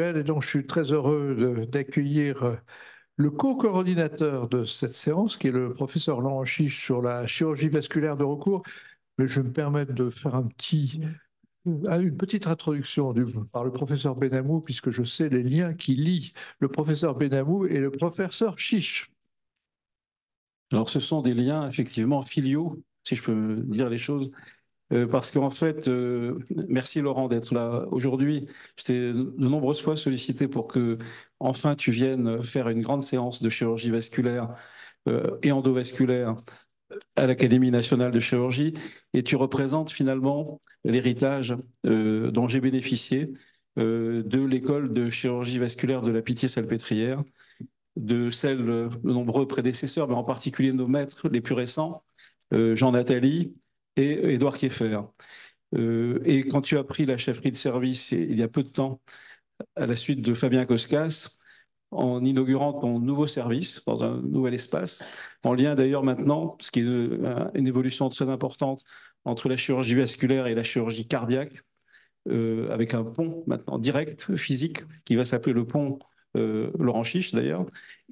Et donc, je suis très heureux d'accueillir le co-coordinateur de cette séance, qui est le professeur Laurent Chiche sur la chirurgie vasculaire de recours. Mais je me permets de faire une petite introduction par le professeur Benamou, puisque je sais les liens qui lient le professeur Benamou et le professeur Chiche. Alors, ce sont des liens effectivement filiaux, si je peux dire les choses, parce qu'en fait, merci Laurent d'être là aujourd'hui. Je t'ai de nombreuses fois sollicité pour que, enfin, tu viennes faire une grande séance de chirurgie vasculaire et endovasculaire à l'Académie nationale de chirurgie, et tu représentes finalement l'héritage dont j'ai bénéficié de l'école de chirurgie vasculaire de la Pitié-Salpêtrière, de celles de nombreux prédécesseurs, mais en particulier nos maîtres les plus récents, Jean Nathalie et Édouard Kieffer. Et quand tu as pris la chefferie de service il y a peu de temps, à la suite de Fabien Coscas, en inaugurant ton nouveau service dans un nouvel espace, en lien d'ailleurs maintenant, ce qui est une évolution très importante entre la chirurgie vasculaire et la chirurgie cardiaque, avec un pont maintenant direct, physique, qui va s'appeler le pont Laurent Chiche d'ailleurs,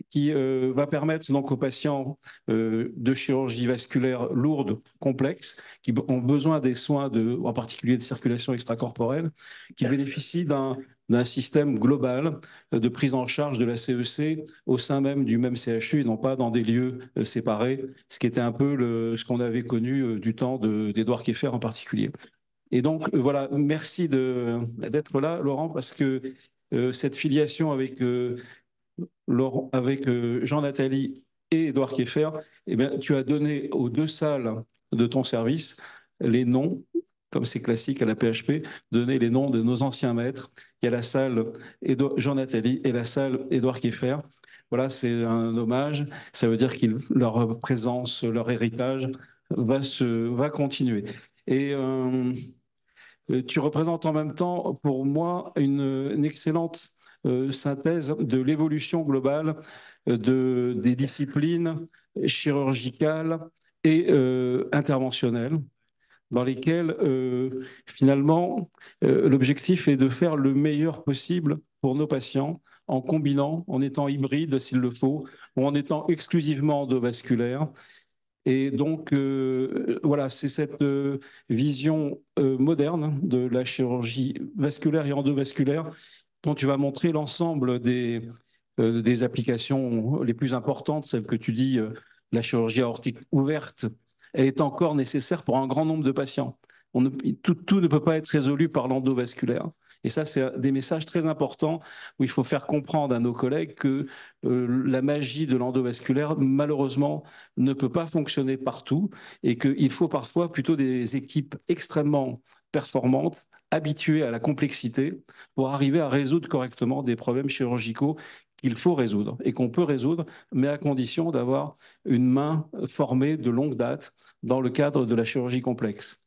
qui va permettre donc aux patients de chirurgie vasculaire lourde, complexe, qui ont besoin des soins en particulier de circulation extracorporelle, qui bénéficient d'un système global de prise en charge de la CEC au sein même du même CHU et non pas dans des lieux séparés, ce qui était un peu ce qu'on avait connu du temps d'Édouard Kieffer en particulier. Et donc, voilà, merci d'être là, Laurent, parce que cette filiation avec Jean Nathalie et Édouard Kieffer, eh bien, tu as donné aux deux salles de ton service les noms, comme c'est classique à la PHP, donner les noms de nos anciens maîtres. Il y a la salle Jean Nathalie et la salle Édouard Kieffer. Voilà, c'est un hommage. Ça veut dire que leur présence, leur héritage va continuer. Et tu représentes en même temps, pour moi, une excellente synthèse de l'évolution globale des disciplines chirurgicales et interventionnelles, dans lesquelles, finalement, l'objectif est de faire le meilleur possible pour nos patients en combinant, en étant hybride s'il le faut, ou en étant exclusivement endovasculaire. Et donc, voilà, c'est cette vision moderne de la chirurgie vasculaire et endovasculaire dont tu vas montrer l'ensemble des applications les plus importantes, celles que tu dis, la chirurgie aortique ouverte, elle est encore nécessaire pour un grand nombre de patients. Tout ne peut pas être résolu par l'endovasculaire. Et ça, c'est des messages très importants où il faut faire comprendre à nos collègues que la magie de l'endovasculaire, malheureusement, ne peut pas fonctionner partout et qu'il faut parfois plutôt des équipes extrêmement performantes, habituées à la complexité, pour arriver à résoudre correctement des problèmes chirurgicaux qu'il faut résoudre et qu'on peut résoudre, mais à condition d'avoir une main formée de longue date dans le cadre de la chirurgie complexe.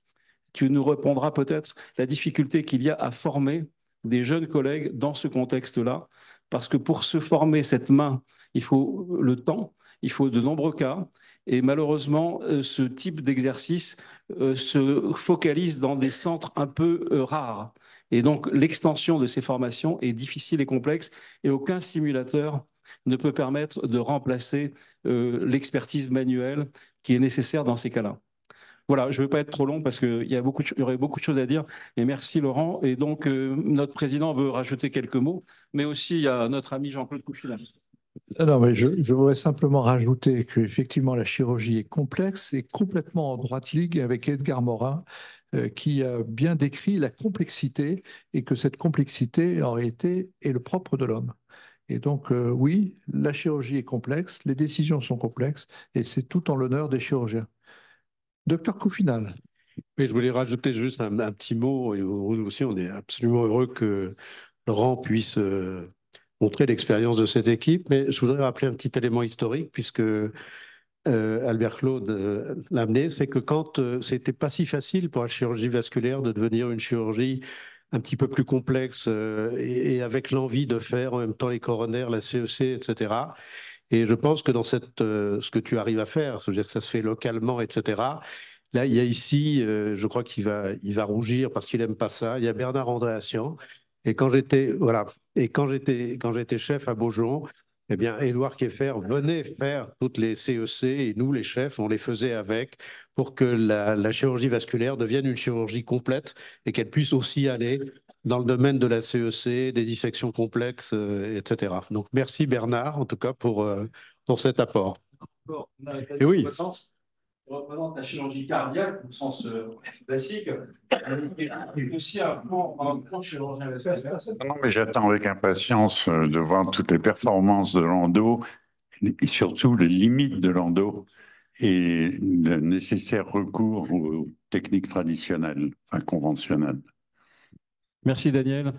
Tu nous répondras peut-être la difficulté qu'il y a à former des jeunes collègues dans ce contexte-là, parce que pour se former cette main, il faut le temps, il faut de nombreux cas, et malheureusement, ce type d'exercice se focalise dans des centres un peu rares. Et donc, l'extension de ces formations est difficile et complexe, et aucun simulateur ne peut permettre de remplacer l'expertise manuelle qui est nécessaire dans ces cas-là. Voilà, je ne veux pas être trop long parce qu'il y aurait beaucoup de choses à dire. Et merci Laurent. Et donc, notre président veut rajouter quelques mots, mais aussi il y a notre ami Jean-Claude Couffilat. Non, mais je voudrais simplement rajouter qu'effectivement, la chirurgie est complexe et complètement en droite ligne avec Edgar Morin, qui a bien décrit la complexité et que cette complexité, en réalité, est le propre de l'homme. Et donc, oui, la chirurgie est complexe, les décisions sont complexes et c'est tout en l'honneur des chirurgiens. Docteur Couffinal. Oui, je voulais rajouter juste un petit mot. Et nous aussi, on est absolument heureux que Laurent puisse montrer l'expérience de cette équipe. Mais je voudrais rappeler un petit élément historique, puisque Albert Claude l'a amené, c'est que quand c'était pas si facile pour la chirurgie vasculaire de devenir une chirurgie un petit peu plus complexe et avec l'envie de faire en même temps les coronaires, la CEC, etc. Et je pense que dans ce que tu arrives à faire, c'est-à-dire que ça se fait localement, etc. Là, il y a ici, je crois il va rougir parce qu'il n'aime pas ça. Il y a Bernard Andréassian. Et quand j'étais voilà, et quand j'étais chef à Beaujon, eh bien, Édouard Kieffer venait faire toutes les CEC et nous, les chefs, on les faisait avec pour que la chirurgie vasculaire devienne une chirurgie complète et qu'elle puisse aussi aller dans le domaine de la CEC, des dissections complexes, etc. Donc, merci Bernard, en tout cas, pour cet apport. Et oui. Représente la chirurgie cardiaque au sens classique, et aussi un grand chirurgien vasculaire. Non, mais j'attends avec impatience de voir toutes les performances de l'endo et surtout les limites de l'endo et le nécessaire recours aux techniques traditionnelles, enfin conventionnelles. Merci Daniel.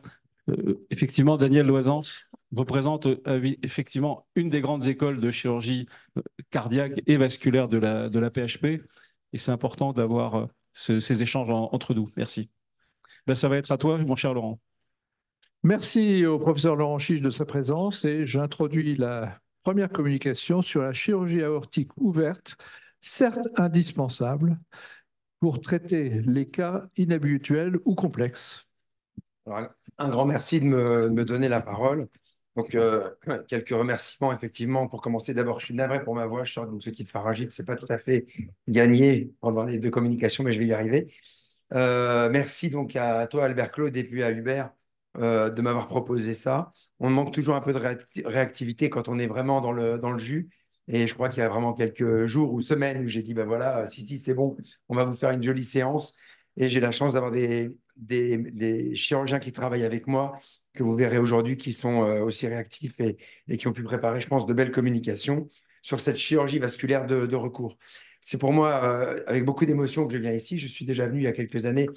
Effectivement, Daniel Loisance représente effectivement une des grandes écoles de chirurgie cardiaque et vasculaire de la PHP. Et c'est important d'avoir ces échanges entre nous. Merci. Ben, ça va être à toi, mon cher Laurent. Merci au professeur Laurent Chiche de sa présence et j'introduis la première communication sur la chirurgie aortique ouverte, certes indispensable pour traiter les cas inhabituels ou complexes. Alors, un grand merci de me donner la parole. Donc, quelques remerciements, effectivement, pour commencer. D'abord, je suis navré pour ma voix, je sors d'une petite pharyngite, c'est pas tout à fait gagné pendant les deux communications, mais je vais y arriver. Merci donc à toi, Albert Claude, et puis à Hubert de m'avoir proposé ça. On manque toujours un peu de réactivité quand on est vraiment dans le jus. Et je crois qu'il y a vraiment quelques jours ou semaines où j'ai dit, ben voilà, si, c'est bon, on va vous faire une jolie séance. Et j'ai la chance d'avoir des chirurgiens qui travaillent avec moi, que vous verrez aujourd'hui, qui sont aussi réactifs et qui ont pu préparer, je pense, de belles communications sur cette chirurgie vasculaire de recours. C'est pour moi, avec beaucoup d'émotion, que je viens ici. Je suis déjà venu il y a quelques années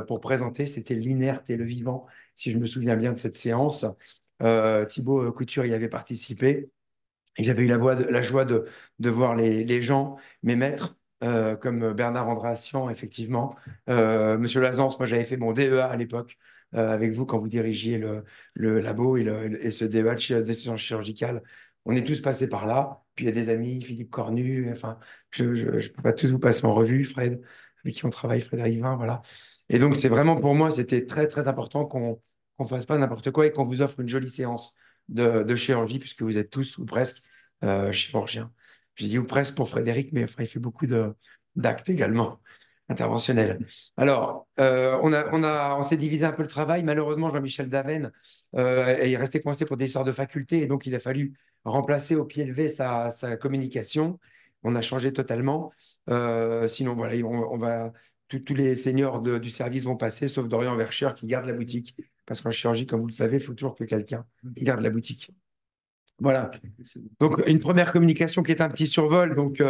pour présenter. C'était l'inerte et le vivant, si je me souviens bien de cette séance. Thibaut Couture y avait participé. Et j'avais eu la joie de voir les gens, mes maîtres, comme Bernard Andrassian, effectivement. Monsieur Lazance, moi j'avais fait mon DEA à l'époque avec vous quand vous dirigiez le labo et ce DEA de décision chirurgicale. On est tous passés par là. Puis il y a des amis, Philippe Cornu, enfin, je ne peux pas tous vous passer en revue, Fred, avec qui on travaille, Frédéric Vin, voilà. Et donc c'est vraiment pour moi, c'était très très important qu'on ne fasse pas n'importe quoi et qu'on vous offre une jolie séance de chirurgie, puisque vous êtes tous ou presque chirurgiens. J'ai dit ou presque pour Frédéric, mais enfin, il fait beaucoup d'actes également interventionnels. Alors, on s'est divisé un peu le travail. Malheureusement, Jean-Michel Daven est resté coincé pour des histoires de faculté, et donc il a fallu remplacer au pied levé sa communication. On a changé totalement. Sinon, voilà, on va, tous les seniors du service vont passer, sauf Dorian Vercher qui garde la boutique. Parce qu'en chirurgie, comme vous le savez, il faut toujours que quelqu'un garde la boutique. Voilà. Donc, une première communication qui est un petit survol. Donc,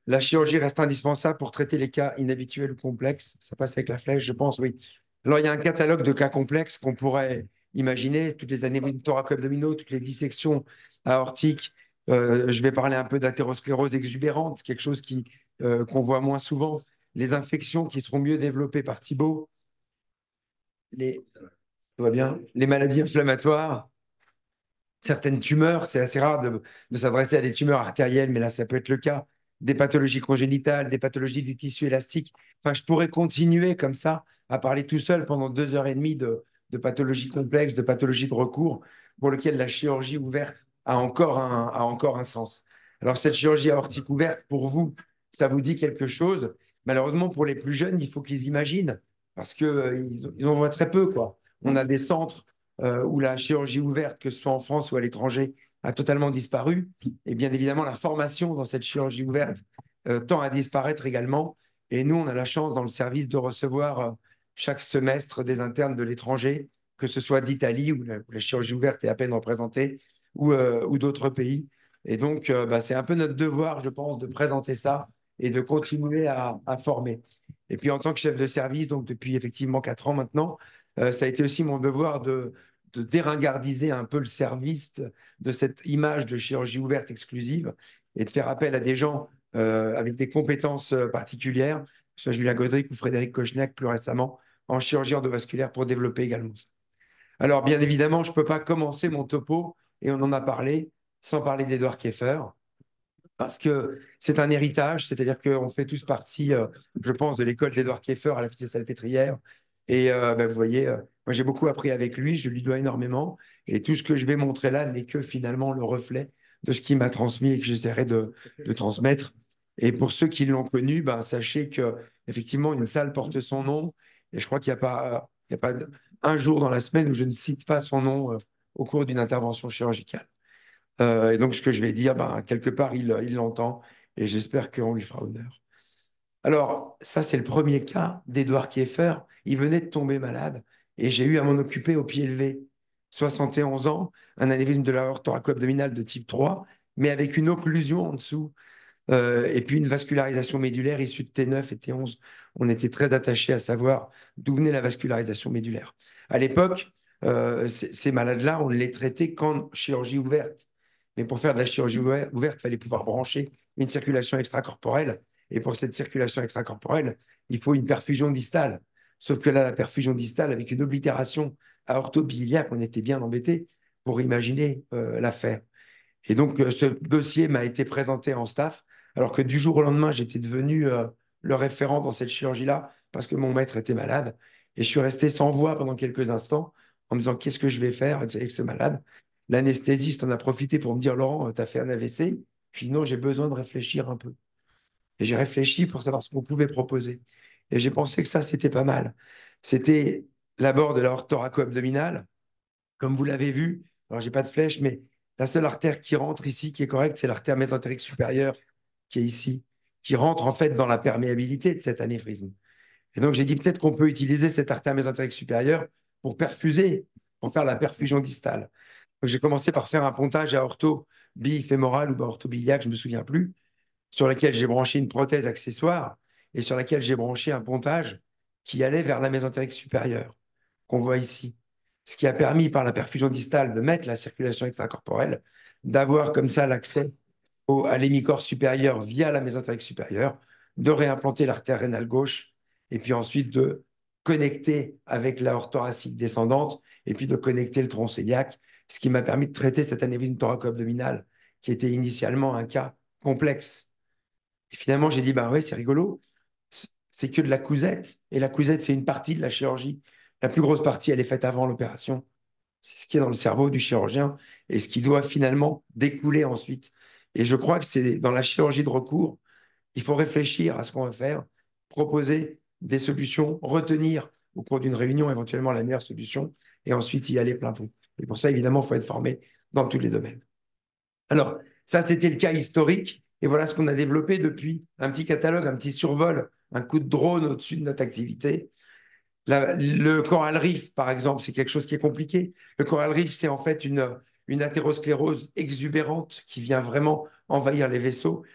la chirurgie reste indispensable pour traiter les cas inhabituels ou complexes. Ça passe avec la flèche, je pense, oui. Alors, il y a un catalogue de cas complexes qu'on pourrait imaginer. Toutes les anévrismes thoraco-abdominaux, toutes les dissections aortiques. Je vais parler un peu d'athérosclérose exubérante, c'est quelque chose qu'on voit moins souvent. Les infections qui seront mieux développées par Thibaut. Tout va bien. Les maladies inflammatoires, certaines tumeurs, c'est assez rare de s'adresser à des tumeurs artérielles, mais là, ça peut être le cas. Des pathologies congénitales, des pathologies du tissu élastique. Enfin, je pourrais continuer comme ça à parler tout seul pendant 2 heures et demie de pathologies complexes, de pathologies de recours, pour lesquelles la chirurgie ouverte a encore un sens. Alors, cette chirurgie aortique ouverte, pour vous, ça vous dit quelque chose. Malheureusement, pour les plus jeunes, il faut qu'ils imaginent, parce qu'ils en voient très peu, quoi. On a des centres où la chirurgie ouverte, que ce soit en France ou à l'étranger, a totalement disparu. Et bien évidemment, la formation dans cette chirurgie ouverte tend à disparaître également. Et nous, on a la chance dans le service de recevoir chaque semestre des internes de l'étranger, que ce soit d'Italie, où la chirurgie ouverte est à peine représentée, ou d'autres pays. Et donc, c'est un peu notre devoir, je pense, de présenter ça et de continuer à former. Et puis, en tant que chef de service, donc depuis effectivement 4 ans maintenant, ça a été aussi mon devoir de déringardiser un peu le service de cette image de chirurgie ouverte exclusive et de faire appel à des gens avec des compétences particulières, que ce soit Julien Godric ou Frédéric Kochniak plus récemment, en chirurgie endovasculaire pour développer également ça. Alors, bien évidemment, je ne peux pas commencer mon topo, et on en a parlé, sans parler d'Édouard Kieffer, parce que c'est un héritage, c'est-à-dire qu'on fait tous partie, je pense, de l'école d'Édouard Kieffer à la Pitié-Salpêtrière. Et vous voyez, moi j'ai beaucoup appris avec lui, je lui dois énormément. Et tout ce que je vais montrer là n'est que finalement le reflet de ce qu'il m'a transmis et que j'essaierai de transmettre. Et pour ceux qui l'ont connu, sachez que effectivement une salle porte son nom. Et je crois qu'il n'y a pas un jour dans la semaine où je ne cite pas son nom au cours d'une intervention chirurgicale. Et donc ce que je vais dire, quelque part, il l'entend et j'espère qu'on lui fera honneur. Alors, ça, c'est le premier cas d'Edouard Kieffer. Il venait de tomber malade et j'ai eu à m'en occuper au pied levé. 71 ans, un anévrisme de l'aorte thoraco-abdominale de type 3, mais avec une occlusion en dessous, et puis une vascularisation médulaire issue de T9 et T11. On était très attachés à savoir d'où venait la vascularisation médulaire. À l'époque, ces malades-là, on les traitait qu'en chirurgie ouverte. Mais pour faire de la chirurgie ouverte, il fallait pouvoir brancher une circulation extracorporelle. Et pour cette circulation extracorporelle, il faut une perfusion distale. Sauf que là, la perfusion distale, avec une oblitération aortobiliaque, on était bien embêtés pour imaginer l'affaire. Et donc, ce dossier m'a été présenté en staff, alors que du jour au lendemain, j'étais devenu le référent dans cette chirurgie-là, parce que mon maître était malade. Et je suis resté sans voix pendant quelques instants, en me disant, qu'est-ce que je vais faire avec ce malade? L'anesthésiste en a profité pour me dire, Laurent, tu as fait un AVC? Je dis, non, j'ai besoin de réfléchir un peu. Et j'ai réfléchi pour savoir ce qu'on pouvait proposer. Et j'ai pensé que ça, c'était pas mal. C'était l'abord de l'aorte thoraco-abdominale, comme vous l'avez vu. Alors, j'ai pas de flèche, mais la seule artère qui rentre ici, qui est correcte, c'est l'artère mésentérique supérieure, qui est ici, qui rentre en fait dans la perméabilité de cet anévrisme. Et donc, j'ai dit peut-être qu'on peut utiliser cette artère mésentérique supérieure pour perfuser, pour faire la perfusion distale. Donc, j'ai commencé par faire un pontage aorto bifémoral ou aortobiliaque, je ne me souviens plus, sur laquelle j'ai branché une prothèse accessoire et sur laquelle j'ai branché un pontage qui allait vers la mésentérique supérieure, qu'on voit ici. Ce qui a permis, par la perfusion distale, de mettre la circulation extracorporelle, d'avoir comme ça l'accès à l'hémicorps supérieur via la mésentérique supérieure, de réimplanter l'artère rénale gauche, et puis ensuite de connecter avec l'aorte thoracique descendante, et puis de connecter le tronc cœliaque, ce qui m'a permis de traiter cet anévrisme thoraco-abdominal, qui était initialement un cas complexe. Et finalement, j'ai dit, ouais, c'est rigolo, c'est que de la cousette. Et la cousette, c'est une partie de la chirurgie. La plus grosse partie, elle est faite avant l'opération. C'est ce qui est dans le cerveau du chirurgien et ce qui doit finalement découler ensuite. Et je crois que c'est dans la chirurgie de recours, il faut réfléchir à ce qu'on va faire, proposer des solutions, retenir au cours d'une réunion éventuellement la meilleure solution et ensuite y aller plein pot. Et pour ça, évidemment, il faut être formé dans tous les domaines. Alors, ça, c'était le cas historique. Et voilà ce qu'on a développé depuis un petit catalogue, un petit survol, un coup de drone au-dessus de notre activité. Le Coral Reef, par exemple, c'est quelque chose qui est compliqué. Le Coral Reef, c'est en fait une athérosclérose exubérante qui vient vraiment envahir les vaisseaux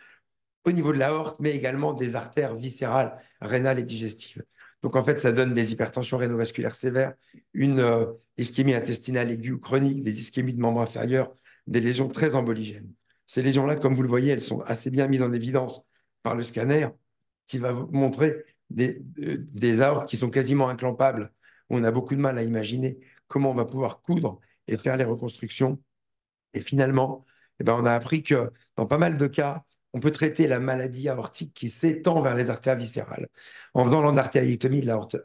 au niveau de l'aorte, mais également des artères viscérales, rénales et digestives. Donc, en fait, ça donne des hypertensions rénovasculaires sévères, une ischémie intestinale aiguë ou chronique, des ischémies de membres inférieurs, des lésions très emboligènes. Ces lésions-là, comme vous le voyez, elles sont assez bien mises en évidence par le scanner qui va vous montrer des aortes qui sont quasiment inclampables. On a beaucoup de mal à imaginer comment on va pouvoir coudre et faire les reconstructions. Et finalement, on a appris que dans pas mal de cas, on peut traiter la maladie aortique qui s'étend vers les artères viscérales en faisant l'endartérectomie de l'aorte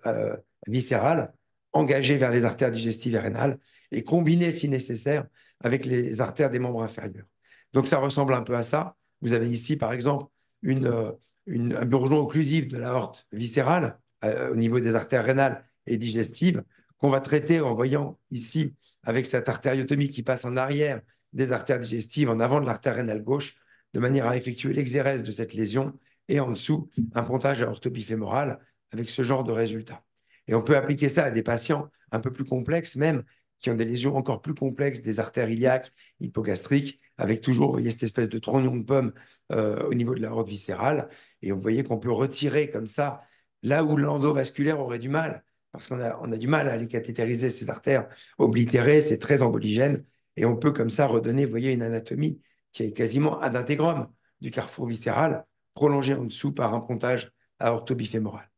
viscérale, engagée vers les artères digestives et rénales et combinée, si nécessaire, avec les artères des membres inférieurs. Donc ça ressemble un peu à ça. Vous avez ici, par exemple, un bourgeon occlusif de l'aorte viscérale au niveau des artères rénales et digestives qu'on va traiter en voyant ici avec cette artériotomie qui passe en arrière des artères digestives, en avant de l'artère rénale gauche, de manière à effectuer l'exérèse de cette lésion et en dessous, un pontage aortobifémoral avec ce genre de résultat. Et on peut appliquer ça à des patients un peu plus complexes même, qui ont des lésions encore plus complexes des artères iliaques, hypogastriques, avec toujours, vous voyez, cette espèce de trognon de pomme au niveau de l'aorte viscérale. Et vous voyez qu'on peut retirer comme ça, là où l'endovasculaire aurait du mal, parce qu'on a du mal à les cathétériser, ces artères oblitérées, c'est très emboligène, et on peut comme ça redonner, vous voyez, une anatomie qui est quasiment ad intégrome du carrefour viscéral, prolongé en dessous par un pontage aortobifémoral.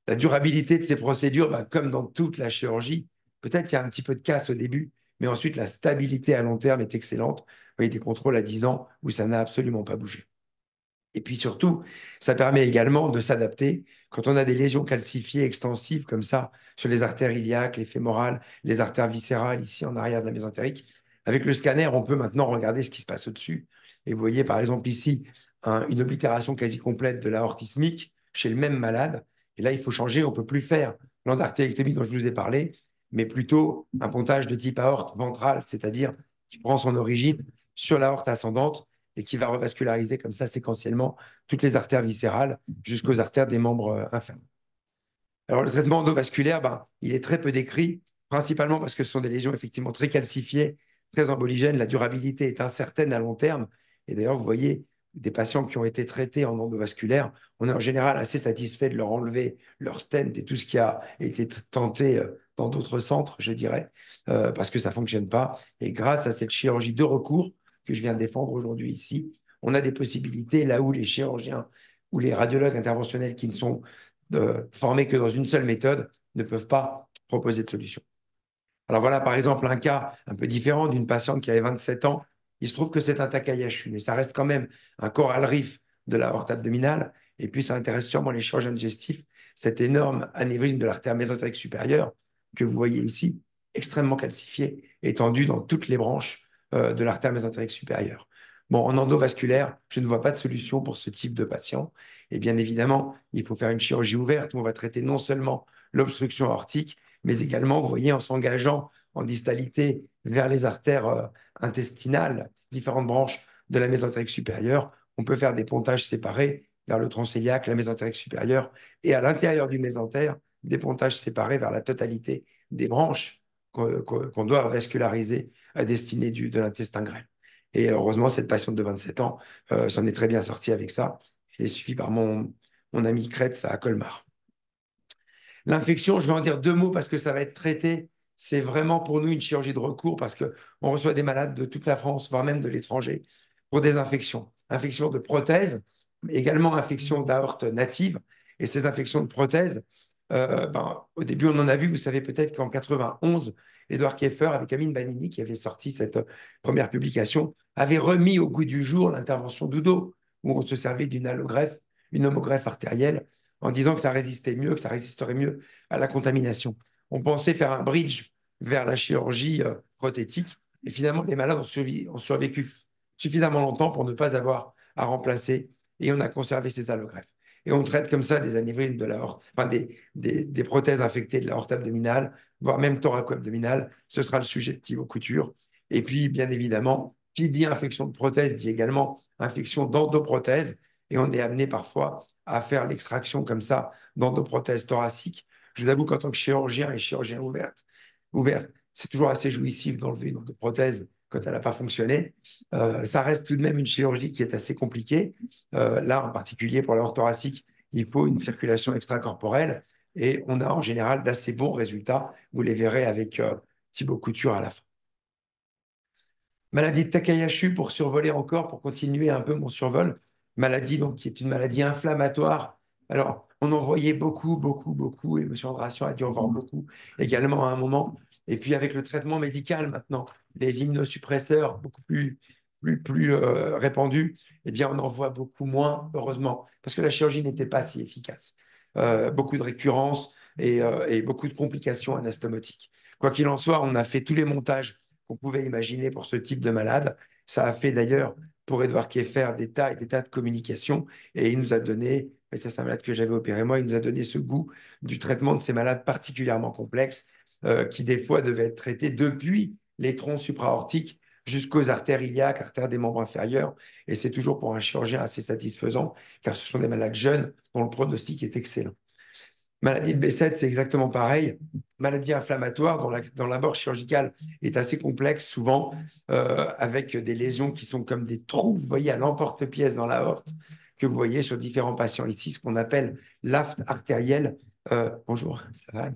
La durabilité de ces procédures, comme dans toute la chirurgie, peut-être il y a un petit peu de casse au début, mais ensuite la stabilité à long terme est excellente. Vous voyez des contrôles à 10 ans où ça n'a absolument pas bougé. Et puis surtout, ça permet également de s'adapter quand on a des lésions calcifiées extensives comme ça sur les artères iliaques, les fémorales, les artères viscérales ici en arrière de la mésentérique. Avec le scanner, on peut maintenant regarder ce qui se passe au-dessus. Et vous voyez par exemple ici une oblitération quasi complète de l'aorte ischmique chez le même malade. Et là, il faut changer, on ne peut plus faire l'endartérectomie dont je vous ai parlé, mais plutôt un pontage de type aorte ventrale, c'est-à-dire qui prend son origine sur l'aorte ascendante et qui va revasculariser comme ça séquentiellement toutes les artères viscérales jusqu'aux artères des membres inférieurs. Alors, le traitement endovasculaire, il est très peu décrit, principalement parce que ce sont des lésions effectivement très calcifiées, très emboligènes. La durabilité est incertaine à long terme. Et d'ailleurs, vous voyez, des patients qui ont été traités en endovasculaire, on est en général assez satisfait de leur enlever leur stent et tout ce qui a été tenté dans d'autres centres, je dirais, parce que ça ne fonctionne pas. Et grâce à cette chirurgie de recours que je viens de défendre aujourd'hui ici, on a des possibilités là où les chirurgiens ou les radiologues interventionnels qui ne sont formés que dans une seule méthode ne peuvent pas proposer de solution. Alors voilà, par exemple, un cas un peu différent d'une patiente qui avait 27 ans. Il se trouve que c'est un Takayasu, mais ça reste quand même un coral reef de l'aorte abdominale. Et puis, ça intéresse sûrement les chirurgiens digestifs, cet énorme anévrisme de l'artère mésentérique supérieure que vous voyez ici, extrêmement calcifié, étendu dans toutes les branches de l'artère mésentérique supérieure. Bon, en endovasculaire, je ne vois pas de solution pour ce type de patient. Et bien évidemment, il faut faire une chirurgie ouverte où on va traiter non seulement l'obstruction aortique, mais également, vous voyez, en s'engageant en distalité vers les artères intestinales, différentes branches de la mésentérique supérieure, on peut faire des pontages séparés vers le tronc cœliaque, la mésentérique supérieure, et à l'intérieur du mésentère, des pontages séparés vers la totalité des branches qu'on doit vasculariser à destinée de l'intestin grêle. Et heureusement, cette patiente de 27 ans s'en est très bien sortie avec ça. Il est suivi par mon ami Kretz à Colmar. L'infection, je vais en dire deux mots parce que ça va être traité. C'est vraiment pour nous une chirurgie de recours parce qu'on reçoit des malades de toute la France, voire même de l'étranger, pour des infections. Infections de prothèses, mais également infections d'aorte native. Et ces infections de prothèses, au début, on en a vu, vous savez peut-être qu'en 91, Edouard Kieffer, avec Amine Banini, qui avait sorti cette première publication, avait remis au goût du jour l'intervention d'Udo, où on se servait d'une allogreffe, une homogreffe artérielle, en disant que ça résistait mieux, que ça résisterait mieux à la contamination. On pensait faire un bridge vers la chirurgie prothétique, et finalement, les malades ont survécu suffisamment longtemps pour ne pas avoir à remplacer, et on a conservé ces allogreffes. Et on traite comme ça des anévrismes de l'aorte, enfin des prothèses infectées de l'aorte abdominale, voire même thoraco-abdominale. Ce sera le sujet de Thibaut Couture. Et puis, bien évidemment, qui dit infection de prothèse dit également infection d'endoprothèse. Et on est amené parfois à faire l'extraction comme ça d'endoprothèses thoraciques. Je vous avoue qu'en tant que chirurgien et chirurgien ouvert, c'est toujours assez jouissif d'enlever une endoprothèse quand elle n'a pas fonctionné. Ça reste tout de même une chirurgie qui est assez compliquée. Là, en particulier pour l'aorte thoracique, il faut une circulation extracorporelle et on a en général d'assez bons résultats. Vous les verrez avec Thibaut Couture à la fin. Maladie de Takayasu, pour survoler encore, pour continuer un peu mon survol. Maladie donc, qui est une maladie inflammatoire. Alors, on en voyait beaucoup, et M. Andration a dû en voir beaucoup également à un moment. Et puis, avec le traitement médical maintenant, les immunosuppresseurs beaucoup plus répandus, eh bien, on en voit beaucoup moins, heureusement, parce que la chirurgie n'était pas si efficace. Beaucoup de récurrences et beaucoup de complications anastomotiques. Quoi qu'il en soit, on a fait tous les montages qu'on pouvait imaginer pour ce type de malade. Ça a fait d'ailleurs pour Edouard Kieffer des tas et des tas de communications et il nous a donné, et ça c'est un malade que j'avais opéré moi, il nous a donné ce goût du traitement de ces malades particulièrement complexes qui des fois devaient être traités depuis les troncs supraortiques jusqu'aux artères iliaques, artères des membres inférieurs. Et c'est toujours pour un chirurgien assez satisfaisant car ce sont des malades jeunes dont le pronostic est excellent. Maladie de B7, c'est exactement pareil. Maladie inflammatoire dont l'abord chirurgical est assez complexe, souvent avec des lésions qui sont comme des trous, vous voyez, à l'emporte-pièce dans l'aorte, que vous voyez sur différents patients ici, ce qu'on appelle l'aphte artérielle. Bonjour, ça va.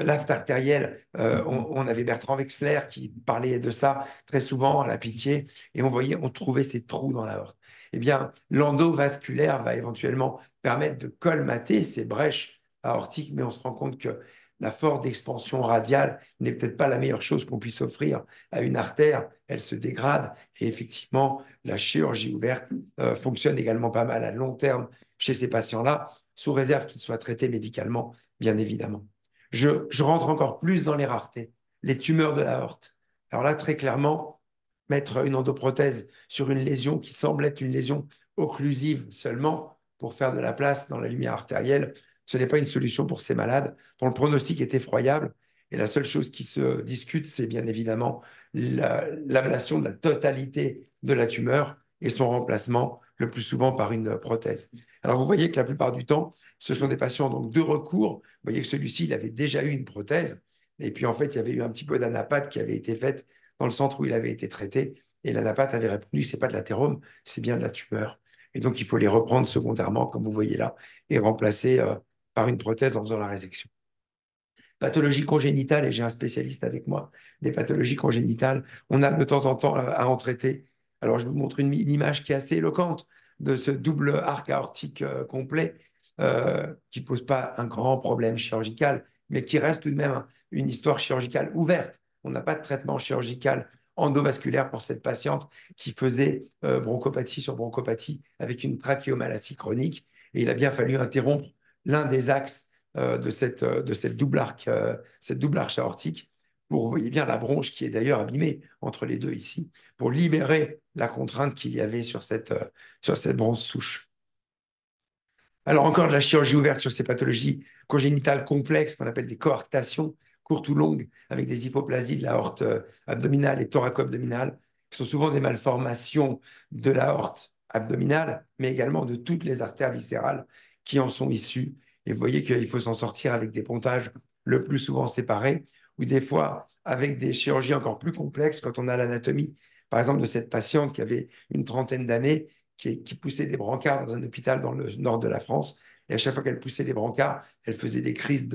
L'aphte artérielle, on avait Bertrand Wexler qui parlait de ça très souvent à la Pitié, et on trouvait ces trous dans l'aorte. Eh bien, l'endovasculaire va éventuellement permettre de colmater ces brèches aortiques, mais on se rend compte que la forte expansion radiale n'est peut-être pas la meilleure chose qu'on puisse offrir à une artère. Elle se dégrade et effectivement, la chirurgie ouverte fonctionne également pas mal à long terme chez ces patients-là, sous réserve qu'ils soient traités médicalement, bien évidemment. Je rentre encore plus dans les raretés, les tumeurs de l'aorte. Alors là, très clairement, mettre une endoprothèse sur une lésion qui semble être une lésion occlusive seulement pour faire de la place dans la lumière artérielle, ce n'est pas une solution pour ces malades dont le pronostic est effroyable. Et la seule chose qui se discute, c'est bien évidemment l'ablation de la totalité de la tumeur et son remplacement, le plus souvent par une prothèse. Alors, vous voyez que la plupart du temps, ce sont des patients donc, de recours. Vous voyez que celui-ci, il avait déjà eu une prothèse. Et puis, en fait, il y avait eu un petit peu d'anapate qui avait été faite dans le centre où il avait été traité. Et l'anapate avait répondu, c'est pas de l'athérome, c'est bien de la tumeur. Et donc, il faut les reprendre secondairement, comme vous voyez là, et remplacer par une prothèse en faisant la résection. Pathologie congénitale, et j'ai un spécialiste avec moi, des pathologies congénitales, on a de temps en temps à en traiter. Alors, je vous montre une image qui est assez éloquente de ce double arc aortique complet qui ne pose pas un grand problème chirurgical, mais qui reste tout de même une histoire chirurgicale ouverte. On n'a pas de traitement chirurgical endovasculaire pour cette patiente qui faisait bronchopathie sur bronchopathie avec une trachéomalacie chronique. Et il a bien fallu interrompre l'un des axes de cette double arc aortique pour, vous voyez bien, la bronche qui est d'ailleurs abîmée entre les deux ici, pour libérer la contrainte qu'il y avait sur cette bronche souche. Alors encore de la chirurgie ouverte sur ces pathologies congénitales complexes qu'on appelle des coarctations, courtes ou longues, avec des hypoplasies de l'aorte abdominale et thoraco-abdominale, qui sont souvent des malformations de l'aorte abdominale, mais également de toutes les artères viscérales qui en sont issues. Et vous voyez qu'il faut s'en sortir avec des pontages le plus souvent séparés, ou des fois avec des chirurgies encore plus complexes quand on a l'anatomie, par exemple, de cette patiente qui avait une trentaine d'années, qui poussait des brancards dans un hôpital dans le nord de la France. Et à chaque fois qu'elle poussait des brancards, elle faisait des crises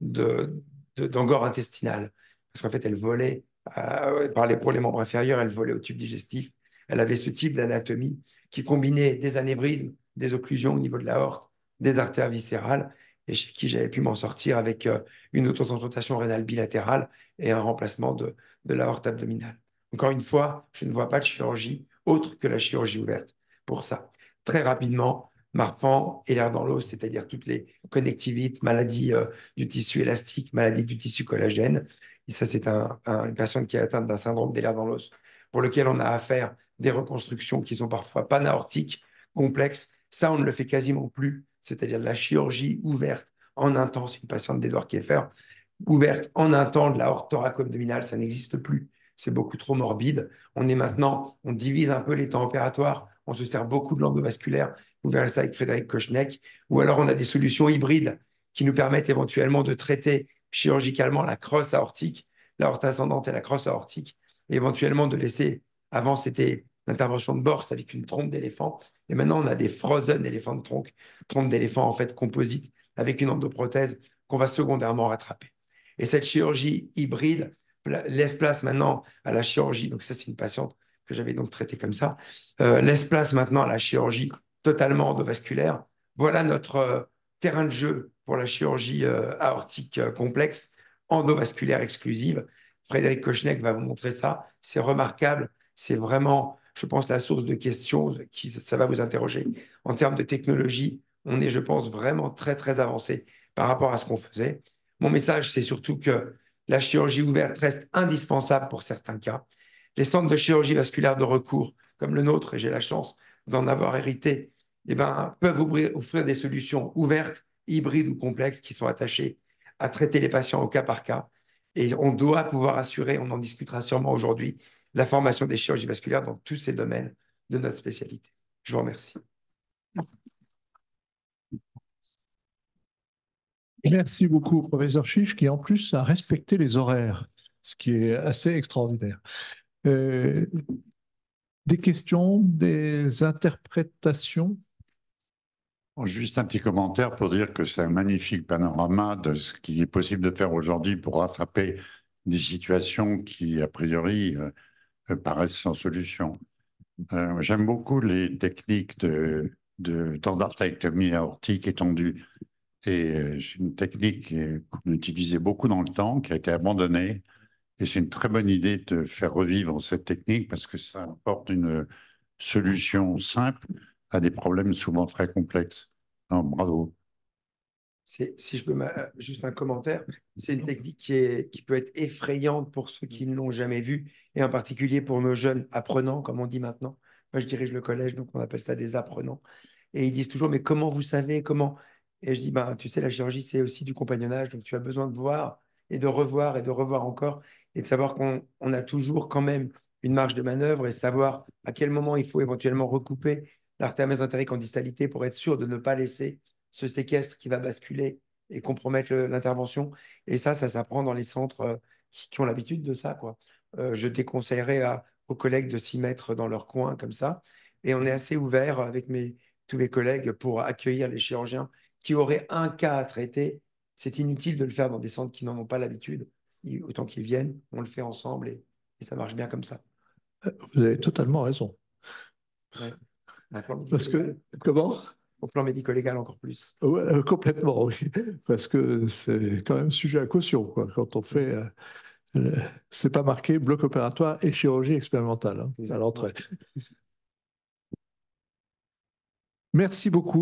d'angor intestinale. Parce qu'en fait, elle volait pour les membres inférieurs, elle volait au tube digestif. Elle avait ce type d'anatomie qui combinait des anévrismes, des occlusions au niveau de l'aorte, des artères viscérales, et chez qui j'avais pu m'en sortir avec une autotransplantation rénale bilatérale et un remplacement de l'aorte abdominale. Encore une fois, je ne vois pas de chirurgie autre que la chirurgie ouverte pour ça. Très rapidement, Marfan et l'air dans l'os, c'est-à-dire toutes les connectivites, maladies du tissu élastique, maladies du tissu collagène. Et ça, c'est une personne qui est atteinte d'un syndrome des lèvres dans l'os, pour lequel on a à faire des reconstructions qui sont parfois panaortiques, complexes. Ça, on ne le fait quasiment plus, c'est-à-dire la chirurgie ouverte en un temps. C'est une patiente d'Edouard Kieffer, ouverte en un temps de l'aorte thoraco-abdominale, ça n'existe plus. C'est beaucoup trop morbide. On divise un peu les temps opératoires, on se sert beaucoup de l'endovasculaire. Vous verrez ça avec Frédéric Kochneck. Ou alors, on a des solutions hybrides qui nous permettent éventuellement de traiter chirurgicalement la crosse aortique, l'aorte ascendante et la crosse aortique, et éventuellement de laisser, avant c'était l'intervention de Borst avec une trompe d'éléphant, et maintenant on a des frozen éléphants de trompe d'éléphant en fait composite avec une endoprothèse qu'on va secondairement rattraper. Et cette chirurgie hybride laisse place maintenant à la chirurgie. Donc ça, c'est une patiente que j'avais donc traitée comme ça. Laisse place maintenant à la chirurgie totalement endovasculaire. Voilà notre terrain de jeu pour la chirurgie aortique complexe, endovasculaire exclusive. Frédéric Kochneck va vous montrer ça. C'est remarquable. C'est vraiment, je pense, la source de questions qui ça va vous interroger. En termes de technologie, on est, je pense, vraiment très, très avancé par rapport à ce qu'on faisait. Mon message, c'est surtout que la chirurgie ouverte reste indispensable pour certains cas. Les centres de chirurgie vasculaire de recours, comme le nôtre, et j'ai la chance d'en avoir hérité, peuvent offrir des solutions ouvertes, hybrides ou complexes qui sont attachées à traiter les patients au cas par cas. Et on doit pouvoir assurer, on en discutera sûrement aujourd'hui, la formation des chirurgies vasculaires dans tous ces domaines de notre spécialité. Je vous remercie. Merci beaucoup, professeur Chiche, qui en plus a respecté les horaires, ce qui est assez extraordinaire. Des questions, des interprétations? Juste un petit commentaire pour dire que c'est un magnifique panorama de ce qui est possible de faire aujourd'hui pour rattraper des situations qui, a priori, paraissent sans solution. J'aime beaucoup les techniques d'endartérectomie aortique étendue. Et c'est une technique qu'on utilisait beaucoup dans le temps, qui a été abandonnée. Et c'est une très bonne idée de faire revivre cette technique parce que ça apporte une solution simple à des problèmes souvent très complexes. Non, bravo. Si je peux juste un commentaire, c'est une technique qui peut être effrayante pour ceux qui ne l'ont jamais vue, et en particulier pour nos jeunes apprenants, comme on dit maintenant. Moi, je dirige le collège, donc on appelle ça des apprenants. Et ils disent toujours, mais comment vous savez, comment? Et je dis, ben, tu sais, la chirurgie, c'est aussi du compagnonnage, donc tu as besoin de voir et de revoir encore, et de savoir qu'on a toujours quand même une marge de manœuvre et savoir à quel moment il faut éventuellement recouper l'artère mésentérique en distalité pour être sûr de ne pas laisser ce séquestre qui va basculer et compromettre l'intervention. Et ça s'apprend dans les centres qui ont l'habitude de ça, quoi. Je déconseillerais aux collègues de s'y mettre dans leur coin comme ça. Et on est assez ouvert avec tous mes collègues pour accueillir les chirurgiens qui auraient un cas à traiter. C'est inutile de le faire dans des centres qui n'en ont pas l'habitude. Autant qu'ils viennent, on le fait ensemble et ça marche bien comme ça. Vous avez totalement raison. Ouais. Parce que, comment? Au plan médico-légal encore plus. Ouais, complètement, oui. Parce que c'est quand même sujet à caution, quoi. Quand on fait, c'est pas marqué bloc opératoire et chirurgie expérimentale, hein, à l'entrée. Merci beaucoup.